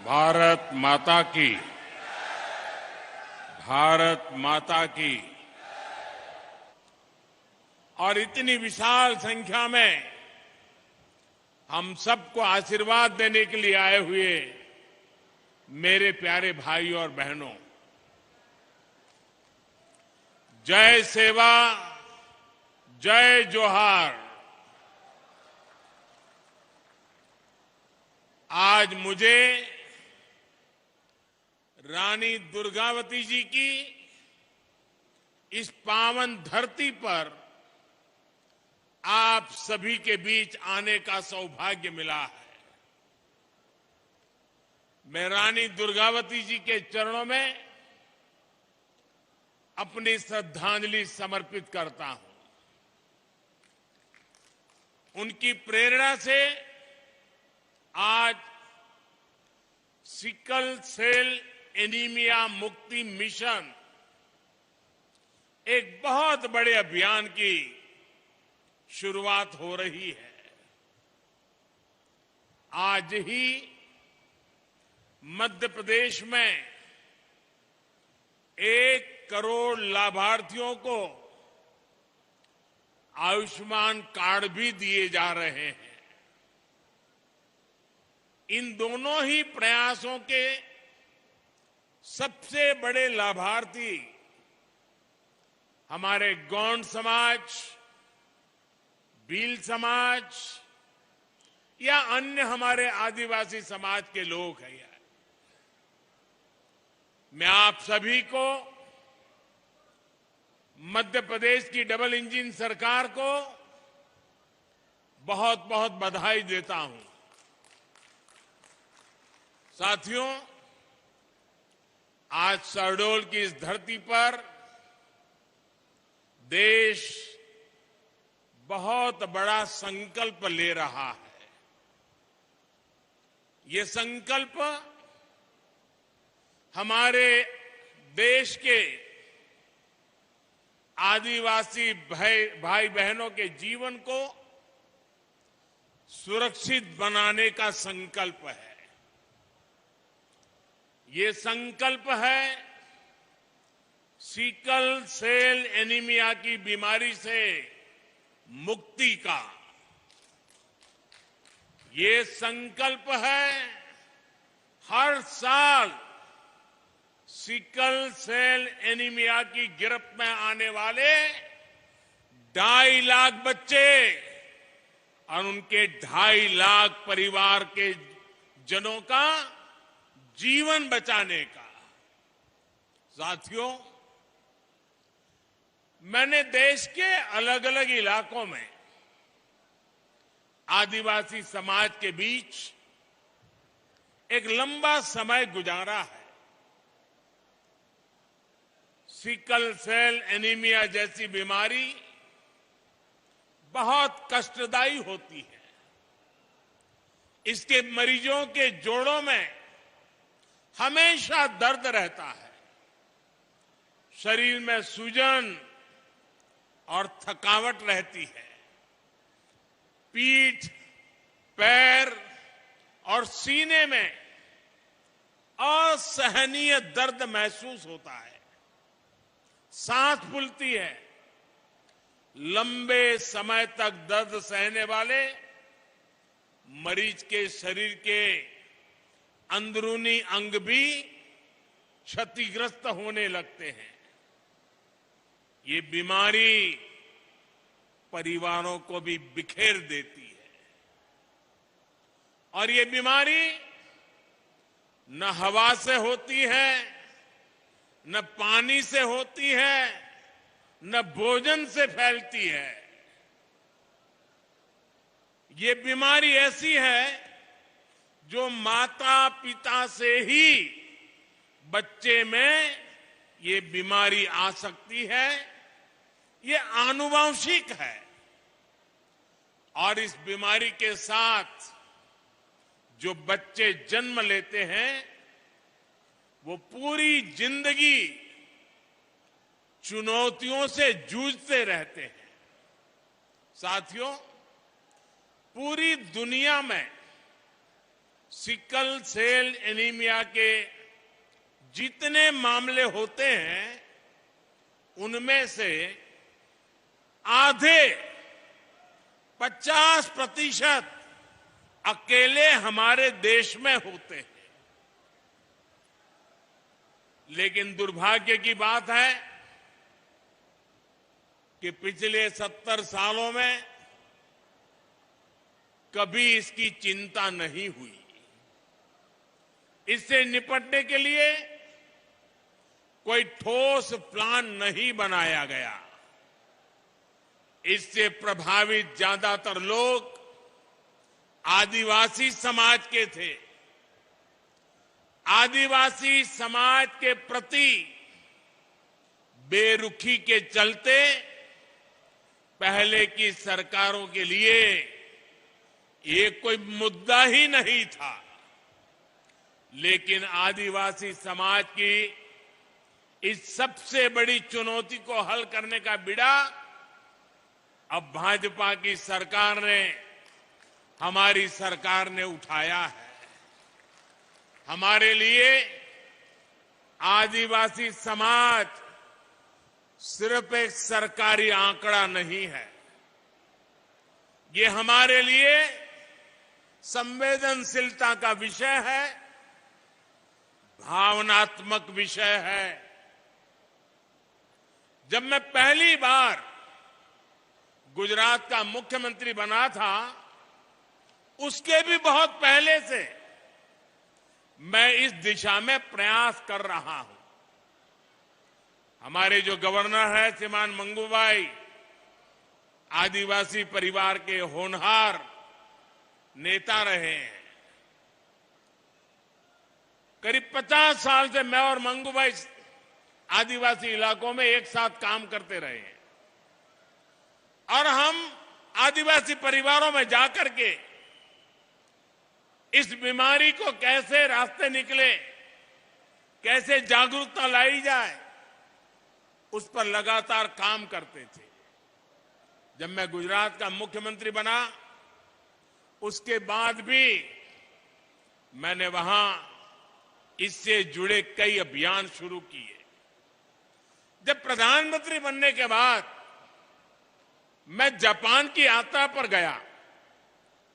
भारत माता की, भारत माता की। और इतनी विशाल संख्या में हम सबको आशीर्वाद देने के लिए आए हुए मेरे प्यारे भाई और बहनों, जय सेवा, जय जोहार। आज मुझे रानी दुर्गावती जी की इस पावन धरती पर आप सभी के बीच आने का सौभाग्य मिला है। मैं रानी दुर्गावती जी के चरणों में अपनी श्रद्धांजलि समर्पित करता हूं। उनकी प्रेरणा से आज सिकल सेल एनीमिया मुक्ति मिशन एक बहुत बड़े अभियान की शुरुआत हो रही है। आज ही मध्य प्रदेश में 1 करोड़ लाभार्थियों को आयुष्मान कार्ड भी दिए जा रहे हैं। इन दोनों ही प्रयासों के सबसे बड़े लाभार्थी हमारे गौंड समाज, भील समाज या अन्य हमारे आदिवासी समाज के लोग हैं। मैं आप सभी को, मध्य प्रदेश की डबल इंजन सरकार को बहुत बहुत बधाई देता हूं। साथियों, आज शहडोल की इस धरती पर देश बहुत बड़ा संकल्प ले रहा है। ये संकल्प हमारे देश के आदिवासी भाई बहनों के जीवन को सुरक्षित बनाने का संकल्प है। ये संकल्प है सिकल सेल एनीमिया की बीमारी से मुक्ति का। ये संकल्प है हर साल सिकल सेल एनीमिया की गिरफ्त में आने वाले 2.5 लाख बच्चे और उनके 2.5 लाख परिवार के जनों का जीवन बचाने का। साथियों, मैंने देश के अलग अलग इलाकों में आदिवासी समाज के बीच एक लंबा समय गुजारा है। सिकल सेल एनीमिया जैसी बीमारी बहुत कष्टदायी होती है। इसके मरीजों के जोड़ों में हमेशा दर्द रहता है। शरीर में सूजन और थकावट रहती है। पीठ, पैर और सीने में असहनीय दर्द महसूस होता है। सांस फूलती है। लंबे समय तक दर्द सहने वाले मरीज के शरीर के अंदरूनी अंग भी क्षतिग्रस्त होने लगते हैं। ये बीमारी परिवारों को भी बिखेर देती है। और ये बीमारी न हवा से होती है, न पानी से होती है, न भोजन से फैलती है। ये बीमारी ऐसी है जो माता पिता से ही बच्चे में ये बीमारी आ सकती है। ये आनुवंशिक है। और इस बीमारी के साथ जो बच्चे जन्म लेते हैं वो पूरी जिंदगी चुनौतियों से जूझते रहते हैं। साथियों, पूरी दुनिया में सिकल सेल एनीमिया के जितने मामले होते हैं उनमें से आधे 50% अकेले हमारे देश में होते हैं। लेकिन दुर्भाग्य की बात है कि पिछले 70 सालों में कभी इसकी चिंता नहीं हुई। इससे निपटने के लिए कोई ठोस प्लान नहीं बनाया गया। इससे प्रभावित ज्यादातर लोग आदिवासी समाज के थे। आदिवासी समाज के प्रति बेरुखी के चलते पहले की सरकारों के लिए ये कोई मुद्दा ही नहीं था। लेकिन आदिवासी समाज की इस सबसे बड़ी चुनौती को हल करने का बीड़ा अब भाजपा की सरकार ने, हमारी सरकार ने उठाया है। हमारे लिए आदिवासी समाज सिर्फ एक सरकारी आंकड़ा नहीं है, ये हमारे लिए संवेदनशीलता का विषय है, भावनात्मक विषय है। जब मैं पहली बार गुजरात का मुख्यमंत्री बना था, उसके भी बहुत पहले से मैं इस दिशा में प्रयास कर रहा हूं। हमारे जो गवर्नर है श्रीमान मंगूभाई, आदिवासी परिवार के होनहार नेता रहे हैं। करीब 50 साल से मैं और मंगूभाई आदिवासी इलाकों में एक साथ काम करते रहे हैं और हम आदिवासी परिवारों में जाकर के इस बीमारी को कैसे रास्ते निकले, कैसे जागरूकता लाई जाए, उस पर लगातार काम करते थे। जब मैं गुजरात का मुख्यमंत्री बना, उसके बाद भी मैंने वहां इससे जुड़े कई अभियान शुरू किए। जब प्रधानमंत्री बनने के बाद मैं जापान की यात्रा पर गया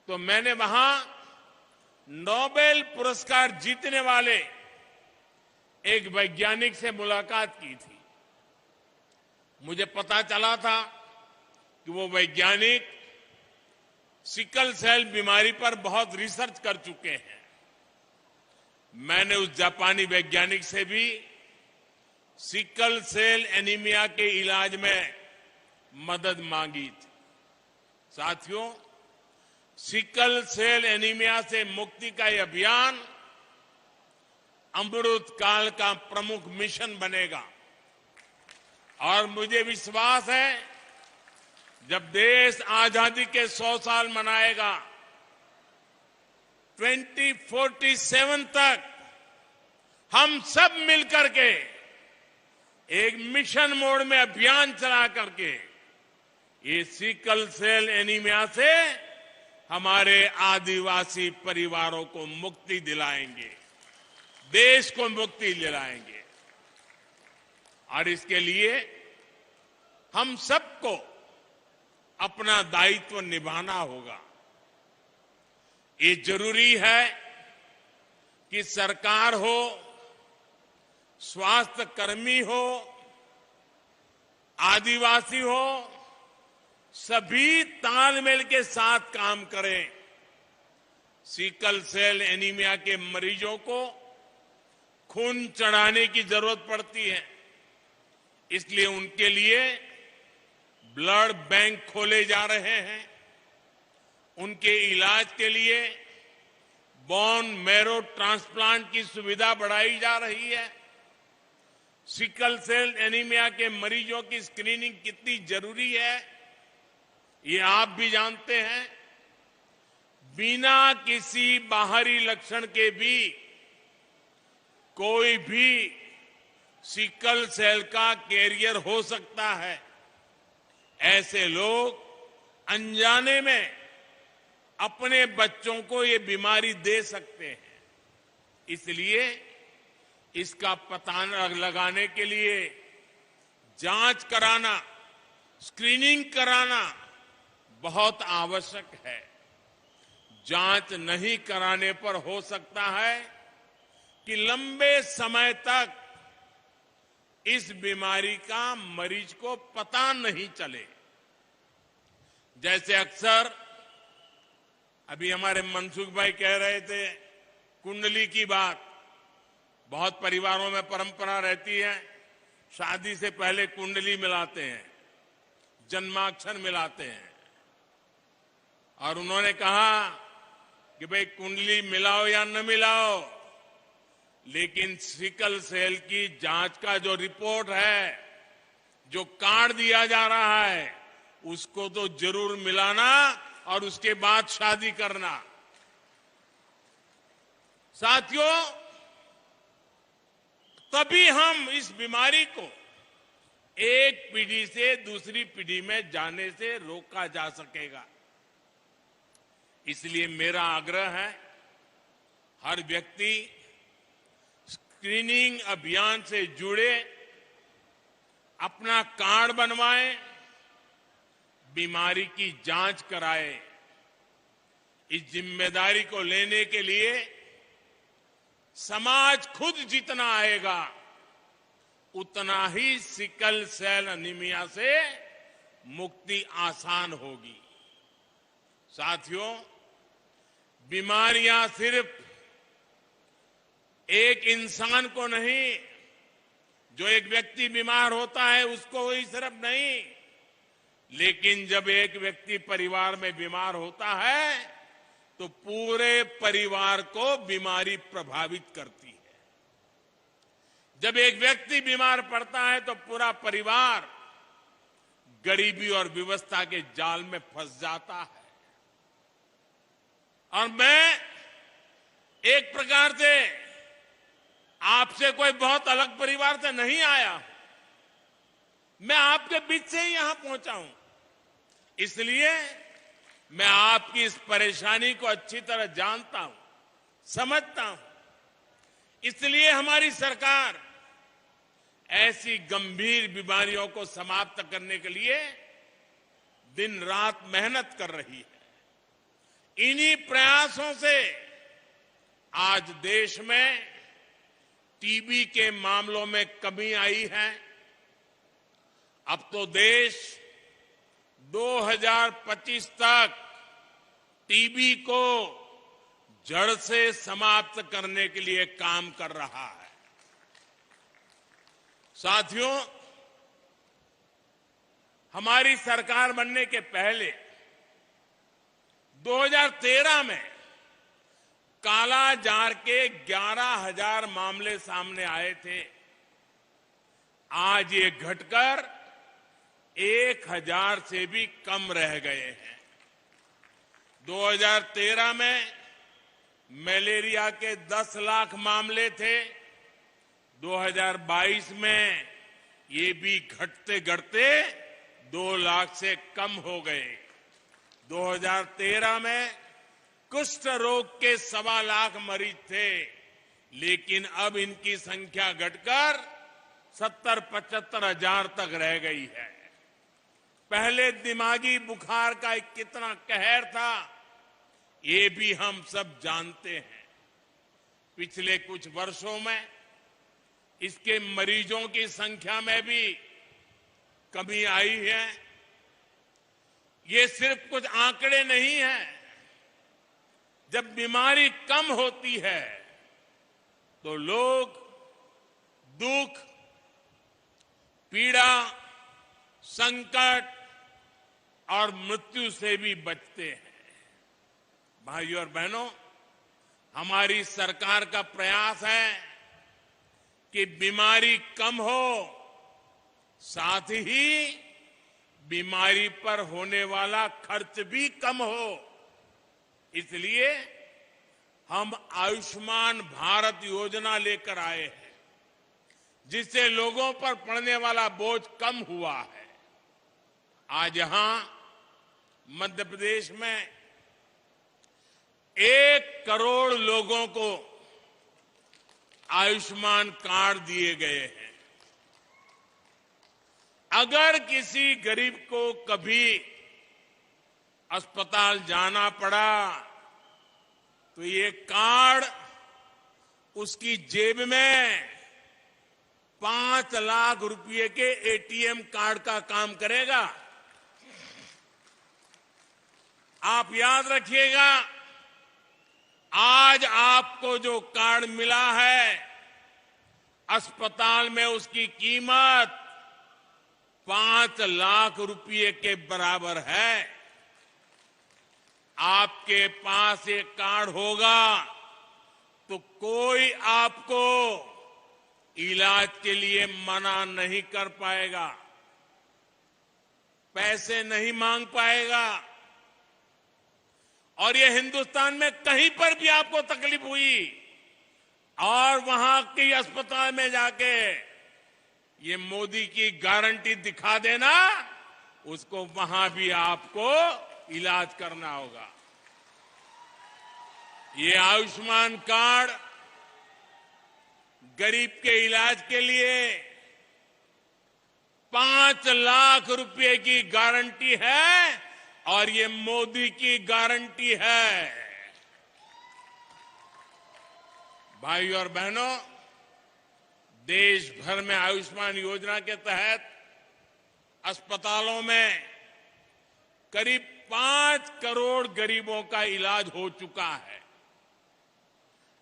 तो मैंने वहां नोबेल पुरस्कार जीतने वाले एक वैज्ञानिक से मुलाकात की थी। मुझे पता चला था कि वो वैज्ञानिक सिकल सेल बीमारी पर बहुत रिसर्च कर चुके हैं। मैंने उस जापानी वैज्ञानिक से भी सिकल सेल एनीमिया के इलाज में मदद मांगी थी। साथियों, सिकल सेल एनीमिया से मुक्ति का यह अभियान अमृत काल का प्रमुख मिशन बनेगा और मुझे विश्वास है जब देश आजादी के 100 साल मनाएगा, 2047 तक हम सब मिलकर के एक मिशन मोड में अभियान चला करके ये सिकल सेल एनीमिया से हमारे आदिवासी परिवारों को मुक्ति दिलाएंगे, देश को मुक्ति दिलाएंगे। और इसके लिए हम सबको अपना दायित्व निभाना होगा। ये जरूरी है कि सरकार हो, स्वास्थ्य कर्मी हो, आदिवासी हो, सभी तालमेल के साथ काम करें। सिकल सेल एनीमिया के मरीजों को खून चढ़ाने की जरूरत पड़ती है, इसलिए उनके लिए ब्लड बैंक खोले जा रहे हैं। उनके इलाज के लिए बोन मैरो ट्रांसप्लांट की सुविधा बढ़ाई जा रही है। सिकल सेल एनीमिया के मरीजों की स्क्रीनिंग कितनी जरूरी है, ये आप भी जानते हैं। बिना किसी बाहरी लक्षण के भी कोई भी सिकल सेल का कैरियर हो सकता है। ऐसे लोग अनजाने में अपने बच्चों को ये बीमारी दे सकते हैं। इसलिए इसका पता लगाने के लिए जांच कराना, स्क्रीनिंग कराना बहुत आवश्यक है। जांच नहीं कराने पर हो सकता है कि लंबे समय तक इस बीमारी का मरीज को पता नहीं चले। जैसे अक्सर अभी हमारे मनसुख भाई कह रहे थे, कुंडली की बात। बहुत परिवारों में परंपरा रहती है, शादी से पहले कुंडली मिलाते हैं, जन्माक्षर मिलाते हैं। और उन्होंने कहा कि भाई कुंडली मिलाओ या न मिलाओ, लेकिन सिकल सेल की जांच का जो रिपोर्ट है, जो कार्ड दिया जा रहा है, उसको तो जरूर मिलाना और उसके बाद शादी करना। साथियों, तभी हम इस बीमारी को एक पीढ़ी से दूसरी पीढ़ी में जाने से रोका जा सकेगा। इसलिए मेरा आग्रह है, हर व्यक्ति स्क्रीनिंग अभियान से जुड़े, अपना कार्ड बनवाए, बीमारी की जांच कराए। इस जिम्मेदारी को लेने के लिए समाज खुद जितना आएगा, उतना ही सिकल सेल एनीमिया से मुक्ति आसान होगी। साथियों, बीमारियां सिर्फ एक इंसान को नहीं, जो एक व्यक्ति बीमार होता है उसको ही सिर्फ नहीं, लेकिन जब एक व्यक्ति परिवार में बीमार होता है तो पूरे परिवार को बीमारी प्रभावित करती है। जब एक व्यक्ति बीमार पड़ता है तो पूरा परिवार गरीबी और विवशता के जाल में फंस जाता है। और मैं एक प्रकार से आपसे कोई बहुत अलग परिवार से नहीं आया, मैं आपके बीच से ही यहां पहुंचा हूं। इसलिए मैं आपकी इस परेशानी को अच्छी तरह जानता हूं, समझता हूं। इसलिए हमारी सरकार ऐसी गंभीर बीमारियों को समाप्त करने के लिए दिन रात मेहनत कर रही है। इन्हीं प्रयासों से आज देश में टीबी के मामलों में कमी आई है। अब तो देश 2025 तक टीबी को जड़ से समाप्त करने के लिए काम कर रहा है। साथियों, हमारी सरकार बनने के पहले 2013 में काला जार के 11,000 मामले सामने आए थे। आज ये घटकर 1,000 से भी कम रह गए हैं। 2013 में मलेरिया के 10 लाख मामले थे। 2022 में ये भी घटते घटते 2 लाख से कम हो गए। 2013 में कुष्ठ रोग के 1.25 लाख मरीज थे, लेकिन अब इनकी संख्या घटकर 70-75 हजार तक रह गई है। पहले दिमागी बुखार का एक कितना कहर था, ये भी हम सब जानते हैं। पिछले कुछ वर्षों में इसके मरीजों की संख्या में भी कमी आई है। ये सिर्फ कुछ आंकड़े नहीं हैं। जब बीमारी कम होती है तो लोग दुख, पीड़ा, संकट और मृत्यु से भी बचते हैं। भाइयों और बहनों, हमारी सरकार का प्रयास है कि बीमारी कम हो, साथ ही बीमारी पर होने वाला खर्च भी कम हो। इसलिए हम आयुष्मान भारत योजना लेकर आए हैं, जिससे लोगों पर पड़ने वाला बोझ कम हुआ है। आज यहां मध्य प्रदेश में 1 करोड़ लोगों को आयुष्मान कार्ड दिए गए हैं। अगर किसी गरीब को कभी अस्पताल जाना पड़ा तो ये कार्ड उसकी जेब में 5 लाख रुपए के एटीएम कार्ड का काम करेगा। आप याद रखिएगा, आज आपको जो कार्ड मिला है, अस्पताल में उसकी कीमत 5 लाख रुपए के बराबर है। आपके पास एक कार्ड होगा तो कोई आपको इलाज के लिए मना नहीं कर पाएगा, पैसे नहीं मांग पाएगा। और ये हिंदुस्तान में कहीं पर भी आपको तकलीफ हुई और वहां के अस्पताल में जाके ये मोदी की गारंटी दिखा देना, उसको वहां भी आपको इलाज करना होगा। ये आयुष्मान कार्ड गरीब के इलाज के लिए 5 लाख रुपए की गारंटी है और ये मोदी की गारंटी है। भाई और बहनों, देश भर में आयुष्मान योजना के तहत अस्पतालों में करीब 5 करोड़ गरीबों का इलाज हो चुका है।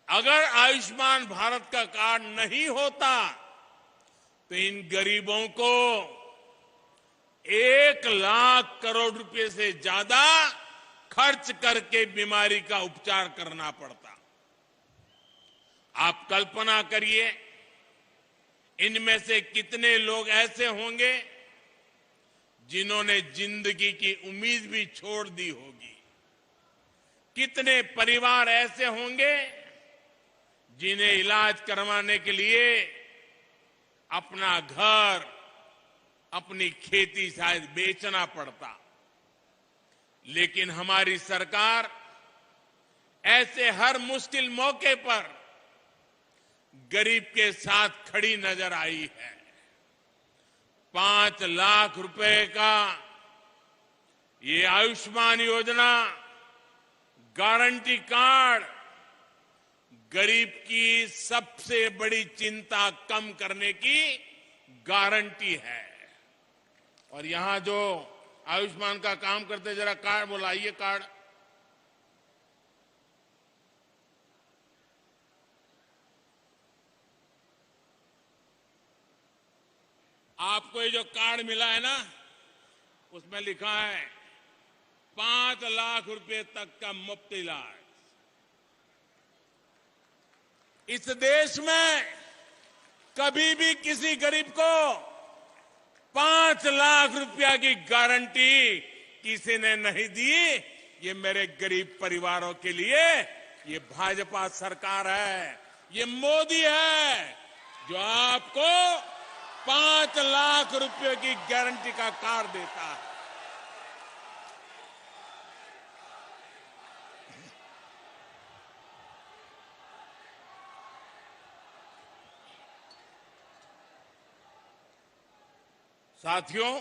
अगर आयुष्मान भारत का कार्ड नहीं होता तो इन गरीबों को 1 लाख करोड़ रुपए से ज्यादा खर्च करके बीमारी का उपचार करना पड़ता। आप कल्पना करिए, इनमें से कितने लोग ऐसे होंगे जिन्होंने जिंदगी की उम्मीद भी छोड़ दी होगी। कितने परिवार ऐसे होंगे जिन्हें इलाज करवाने के लिए अपना घर, अपनी खेती शायद बेचना पड़ता। लेकिन हमारी सरकार ऐसे हर मुश्किल मौके पर गरीब के साथ खड़ी नजर आई है। 5 लाख रुपए का ये आयुष्मान योजना गारंटी कार्ड गरीब की सबसे बड़ी चिंता कम करने की गारंटी है। और यहां जो आयुष्मान का काम करते, जरा कार्ड बुलाइए। कार्ड आपको ये जो कार्ड मिला है ना, उसमें लिखा है 5 लाख रुपए तक का मुफ्त इलाज। इस देश में कभी भी किसी गरीब को 5 लाख रुपया की गारंटी किसी ने नहीं दी। ये मेरे गरीब परिवारों के लिए ये भाजपा सरकार है, ये मोदी है जो आपको 5 लाख रुपए की गारंटी का कार्ड देता है। साथियों,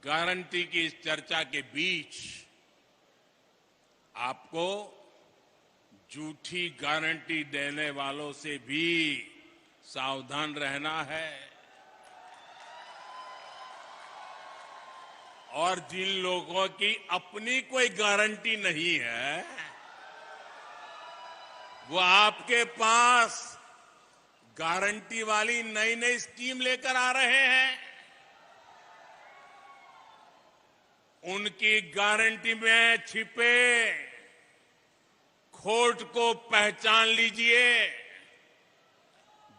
गारंटी की इस चर्चा के बीच आपको झूठी गारंटी देने वालों से भी सावधान रहना है। और जिन लोगों की अपनी कोई गारंटी नहीं है, वो आपके पास गारंटी वाली नई नई स्कीम लेकर आ रहे हैं। उनकी गारंटी में छिपे खोट को पहचान लीजिए।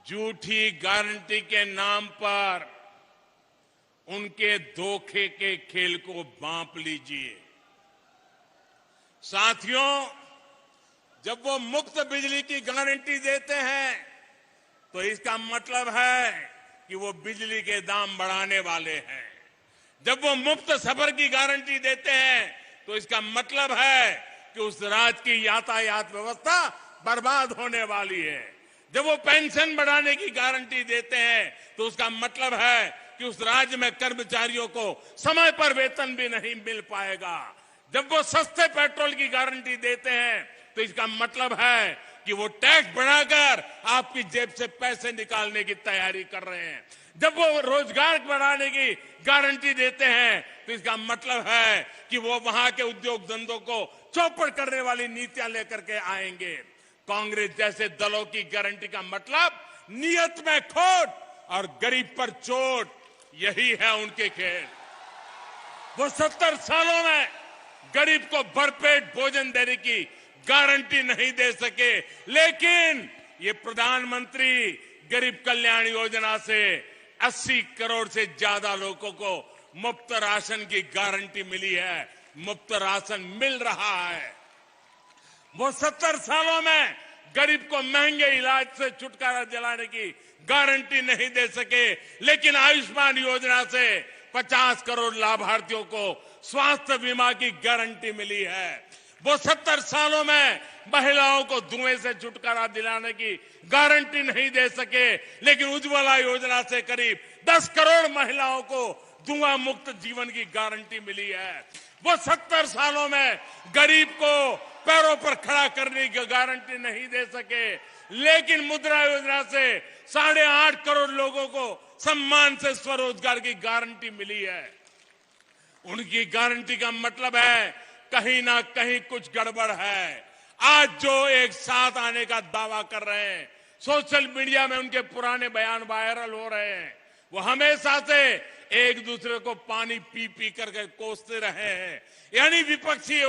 झूठी गारंटी के नाम पर उनके धोखे के खेल को भांप लीजिए। साथियों, जब वो मुफ्त बिजली की गारंटी देते हैं तो इसका मतलब है कि वो बिजली के दाम बढ़ाने वाले हैं। जब वो मुफ्त सफर की गारंटी देते हैं तो इसका मतलब है कि उस राज्य की यातायात व्यवस्था बर्बाद होने वाली है। जब वो पेंशन बढ़ाने की गारंटी देते हैं तो उसका मतलब है कि उस राज्य में कर्मचारियों को समय पर वेतन भी नहीं मिल पाएगा। जब वो सस्ते पेट्रोल की गारंटी देते हैं तो इसका मतलब है कि वो टैक्स बढ़ाकर आपकी जेब से पैसे निकालने की तैयारी कर रहे हैं। जब वो रोजगार बढ़ाने की गारंटी देते हैं तो इसका मतलब है कि वो वहां के उद्योग धंधों को चौपट करने वाली नीतियां लेकर के आएंगे। कांग्रेस जैसे दलों की गारंटी का मतलब नियत में खोट और गरीब पर चोट, यही है उनके खेल। वो 70 सालों में गरीब को भरपेट भोजन देने की गारंटी नहीं दे सके, लेकिन ये प्रधानमंत्री गरीब कल्याण योजना से 80 करोड़ से ज्यादा लोगों को मुफ्त राशन की गारंटी मिली है, मुफ्त राशन मिल रहा है। वो 70 सालों में गरीब को महंगे इलाज से छुटकारा दिलाने की गारंटी नहीं दे सके, लेकिन आयुष्मान योजना से 50 करोड़ लाभार्थियों को स्वास्थ्य बीमा की गारंटी मिली है। वो 70 सालों में महिलाओं को धुएं से छुटकारा दिलाने की गारंटी नहीं दे सके, लेकिन उज्ज्वला योजना से करीब 10 करोड़ महिलाओं को धुआं मुक्त जीवन की गारंटी मिली है। वो 70 सालों में गरीब को पैरों पर खड़ा करने की गारंटी नहीं दे सके, लेकिन मुद्रा योजना से 8.5 करोड़ लोगों को सम्मान से स्वरोजगार की गारंटी मिली है। उनकी गारंटी का मतलब है कहीं ना कहीं कुछ गड़बड़ है। आज जो एक साथ आने का दावा कर रहे हैं, सोशल मीडिया में उनके पुराने बयान वायरल हो रहे हैं। वो हमेशा से एक दूसरे को पानी पी पी करके कोसते रहे हैं, यानी विपक्षी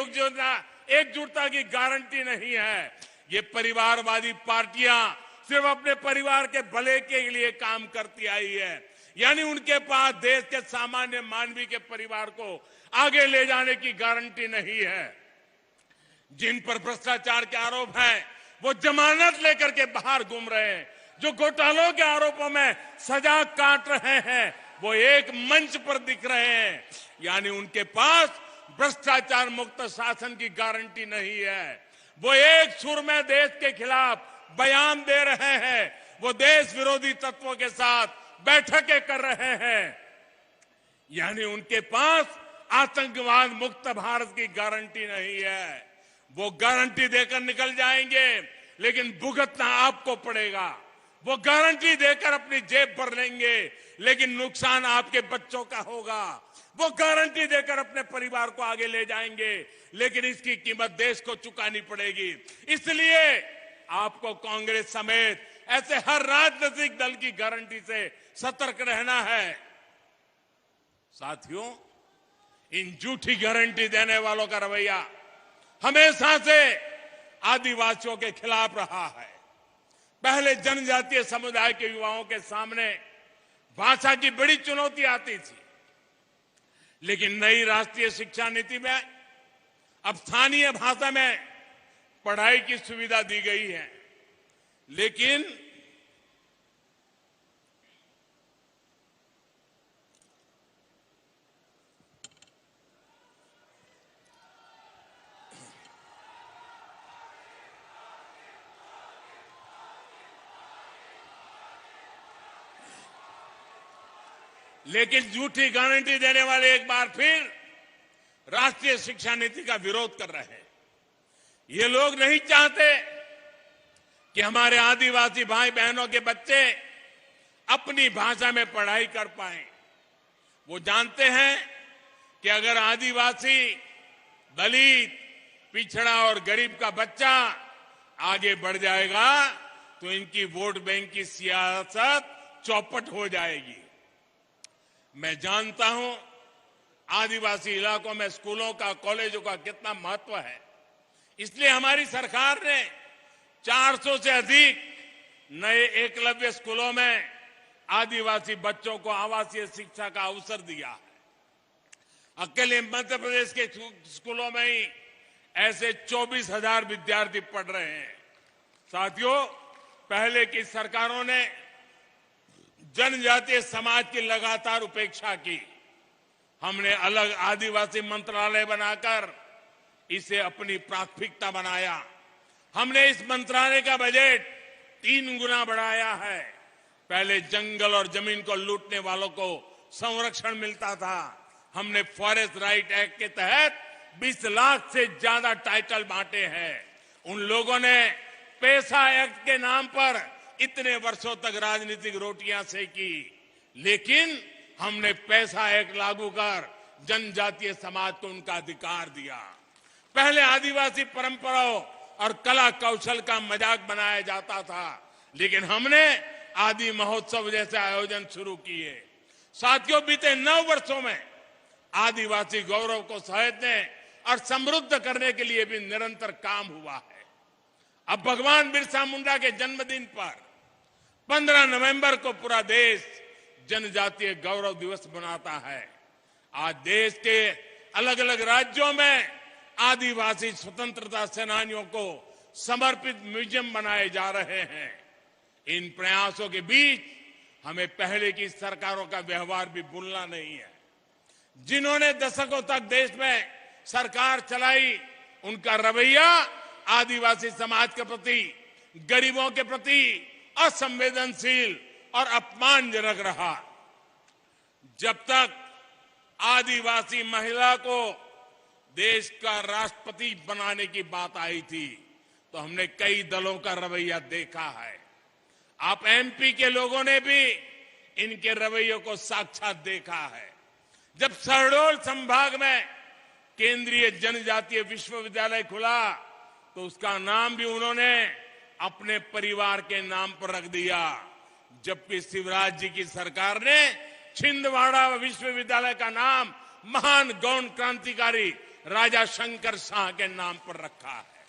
एकजुटता की गारंटी नहीं है। ये परिवारवादी पार्टियां सिर्फ अपने परिवार के भले के लिए काम करती आई है, यानी उनके पास देश के सामान्य मानवीय के परिवार को आगे ले जाने की गारंटी नहीं है। जिन पर भ्रष्टाचार के आरोप हैं, वो जमानत लेकर के बाहर घूम रहे हैं। जो घोटालों के आरोपों में सजा काट रहे हैं, वो एक मंच पर दिख रहे हैं, यानी उनके पास भ्रष्टाचार मुक्त शासन की गारंटी नहीं है। वो एक सुर में देश के खिलाफ बयान दे रहे हैं, वो देश विरोधी तत्वों के साथ बैठकें कर रहे हैं, यानी उनके पास आतंकवाद मुक्त भारत की गारंटी नहीं है। वो गारंटी देकर निकल जाएंगे, लेकिन भुगतना आपको पड़ेगा। वो गारंटी देकर अपनी जेब भर लेंगे, लेकिन नुकसान आपके बच्चों का होगा। वो गारंटी देकर अपने परिवार को आगे ले जाएंगे, लेकिन इसकी कीमत देश को चुकानी पड़ेगी। इसलिए आपको कांग्रेस समेत ऐसे हर राजनीतिक दल की गारंटी से सतर्क रहना है। साथियों, इन झूठी गारंटी देने वालों का रवैया हमेशा से आदिवासियों के खिलाफ रहा है। पहले जनजातीय समुदाय के युवाओं के सामने भाषा की बड़ी चुनौती आती थी, लेकिन नई राष्ट्रीय शिक्षा नीति में अब स्थानीय भाषा में पढ़ाई की सुविधा दी गई है, लेकिन झूठी गारंटी देने वाले एक बार फिर राष्ट्रीय शिक्षा नीति का विरोध कर रहे हैं। ये लोग नहीं चाहते कि हमारे आदिवासी भाई बहनों के बच्चे अपनी भाषा में पढ़ाई कर पाएं। वो जानते हैं कि अगर आदिवासी, दलित, पिछड़ा और गरीब का बच्चा आगे बढ़ जाएगा तो इनकी वोट बैंक की सियासत चौपट हो जाएगी। मैं जानता हूं आदिवासी इलाकों में स्कूलों का, कॉलेजों का कितना महत्व है। इसलिए हमारी सरकार ने 400 से अधिक नए एकलव्य स्कूलों में आदिवासी बच्चों को आवासीय शिक्षा का अवसर दिया है। अकेले मध्य प्रदेश के स्कूलों में ही ऐसे 24,000 विद्यार्थी पढ़ रहे हैं। साथियों, पहले की सरकारों ने जनजातीय समाज की लगातार उपेक्षा की। हमने अलग आदिवासी मंत्रालय बनाकर इसे अपनी प्राथमिकता बनाया। हमने इस मंत्रालय का बजट 3 गुना बढ़ाया है। पहले जंगल और जमीन को लूटने वालों को संरक्षण मिलता था। हमने फॉरेस्ट राइट एक्ट के तहत 20 लाख से ज्यादा टाइटल बांटे हैं। उन लोगों ने पैसा एक्ट के नाम पर इतने वर्षों तक राजनीतिक रोटियां सेकी, लेकिन हमने पैसा एक्ट लागू कर जनजातीय समाज को उनका अधिकार दिया। पहले आदिवासी परंपराओं और कला कौशल का मजाक बनाया जाता था, लेकिन हमने आदि महोत्सव जैसे आयोजन शुरू किए। साथियों, बीते 9 वर्षों में आदिवासी गौरव को सहेजने और समृद्ध करने के लिए भी निरंतर काम हुआ है। अब भगवान बिरसा मुंडा के जन्मदिन पर 15 नवंबर को पूरा देश जनजातीय गौरव दिवस मनाता है। आज देश के अलग अलग राज्यों में आदिवासी स्वतंत्रता सेनानियों को समर्पित म्यूजियम बनाए जा रहे हैं। इन प्रयासों के बीच हमें पहले की सरकारों का व्यवहार भी भूलना नहीं है। जिन्होंने दशकों तक देश में सरकार चलाई, उनका रवैया आदिवासी समाज के प्रति, गरीबों के प्रति असंवेदनशील और अपमानजनक रहा। जब तक आदिवासी महिला को देश का राष्ट्रपति बनाने की बात आई थी, तो हमने कई दलों का रवैया देखा है। आप एमपी के लोगों ने भी इनके रवैयों को साक्षात देखा है। जब शहडोल संभाग में केंद्रीय जनजातीय विश्वविद्यालय खुला, तो उसका नाम भी उन्होंने अपने परिवार के नाम पर रख दिया, जबकि शिवराज जी की सरकार ने छिंदवाड़ा विश्वविद्यालय का नाम महान गौण क्रांतिकारी राजा शंकर शाह के नाम पर रखा है।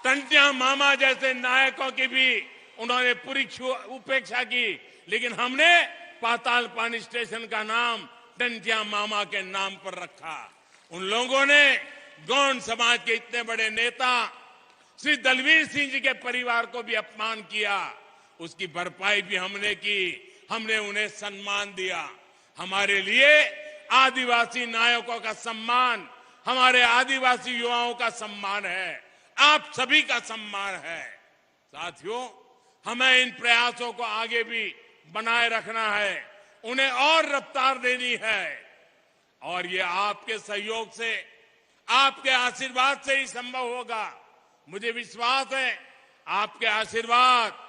टंटिया मामा जैसे नायकों की भी उन्होंने पूरी उपेक्षा की, लेकिन हमने पाताल पानी स्टेशन का नाम टंटिया मामा के नाम पर रखा। उन लोगों ने गौण समाज के इतने बड़े नेता श्री दलवीर सिंह जी के परिवार को भी अपमान किया, उसकी भरपाई भी हमने की। हमने उन्हें सम्मान दिया। हमारे लिए आदिवासी नायकों का सम्मान हमारे आदिवासी युवाओं का सम्मान है, आप सभी का सम्मान है। साथियों, हमें इन प्रयासों को आगे भी बनाए रखना है, उन्हें और रफ्तार देनी है, और ये आपके सहयोग से, आपके आशीर्वाद से ही संभव होगा। मुझे विश्वास है आपके आशीर्वाद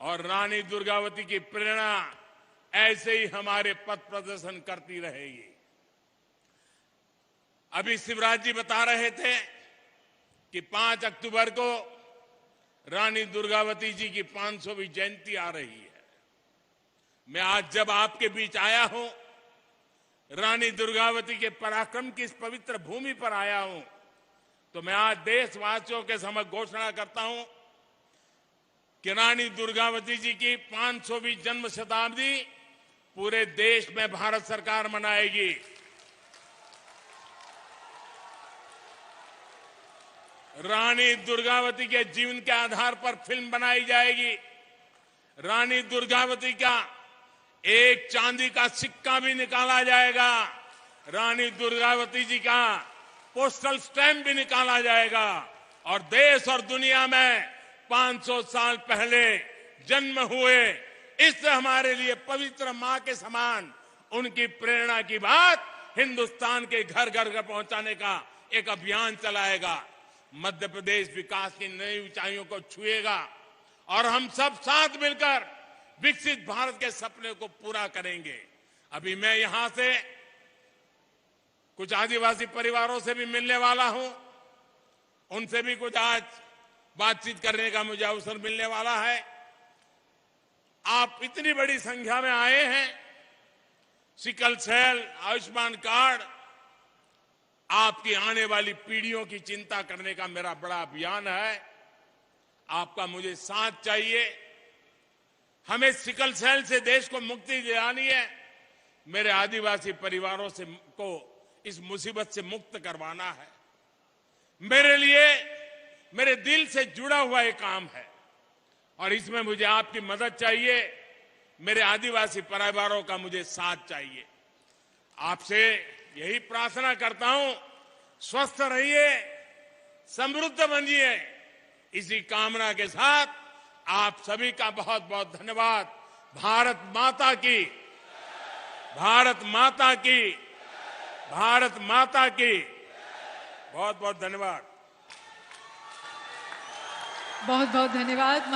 और रानी दुर्गावती की प्रेरणा ऐसे ही हमारे पथ प्रदर्शन करती रहेगी। अभी शिवराज जी बता रहे थे कि 5 अक्टूबर को रानी दुर्गावती जी की 500वीं जयंती आ रही है। मैं आज जब आपके बीच आया हूं, रानी दुर्गावती के पराक्रम की इस पवित्र भूमि पर आया हूं, तो मैं आज देशवासियों के समक्ष घोषणा करता हूं कि रानी दुर्गावती जी की 500वीं जन्म शताब्दी पूरे देश में भारत सरकार मनाएगी। रानी दुर्गावती के जीवन के आधार पर फिल्म बनाई जाएगी। रानी दुर्गावती का एक चांदी का सिक्का भी निकाला जाएगा। रानी दुर्गावती जी का पोस्टल स्टैंप भी निकाला जाएगा, और देश और दुनिया में 500 साल पहले जन्म हुए इस हमारे लिए पवित्र मां के समान उनकी प्रेरणा की बात हिंदुस्तान के घर घर पहुंचाने का एक अभियान चलाएगा। मध्य प्रदेश विकास की नई ऊंचाइयों को छुएगा, और हम सब साथ मिलकर विकसित भारत के सपने को पूरा करेंगे। अभी मैं यहां से कुछ आदिवासी परिवारों से भी मिलने वाला हूं, उनसे भी कुछ आज बातचीत करने का मुझे अवसर मिलने वाला है। आप इतनी बड़ी संख्या में आए हैं। सिकल सेल, आयुष्मान कार्ड, आपकी आने वाली पीढ़ियों की चिंता करने का मेरा बड़ा अभियान है। आपका मुझे साथ चाहिए। हमें सिकल सेल से देश को मुक्ति दिलानी है। मेरे आदिवासी परिवारों से को इस मुसीबत से मुक्त करवाना है। मेरे लिए मेरे दिल से जुड़ा हुआ एक काम है, और इसमें मुझे आपकी मदद चाहिए। मेरे आदिवासी परिवारों का मुझे साथ चाहिए। आपसे यही प्रार्थना करता हूं, स्वस्थ रहिए, समृद्ध बनिए। इसी कामना के साथ आप सभी का बहुत बहुत धन्यवाद। भारत माता की, भारत माता की, भारत माता की। बहुत बहुत धन्यवाद। बहुत बहुत धन्यवाद।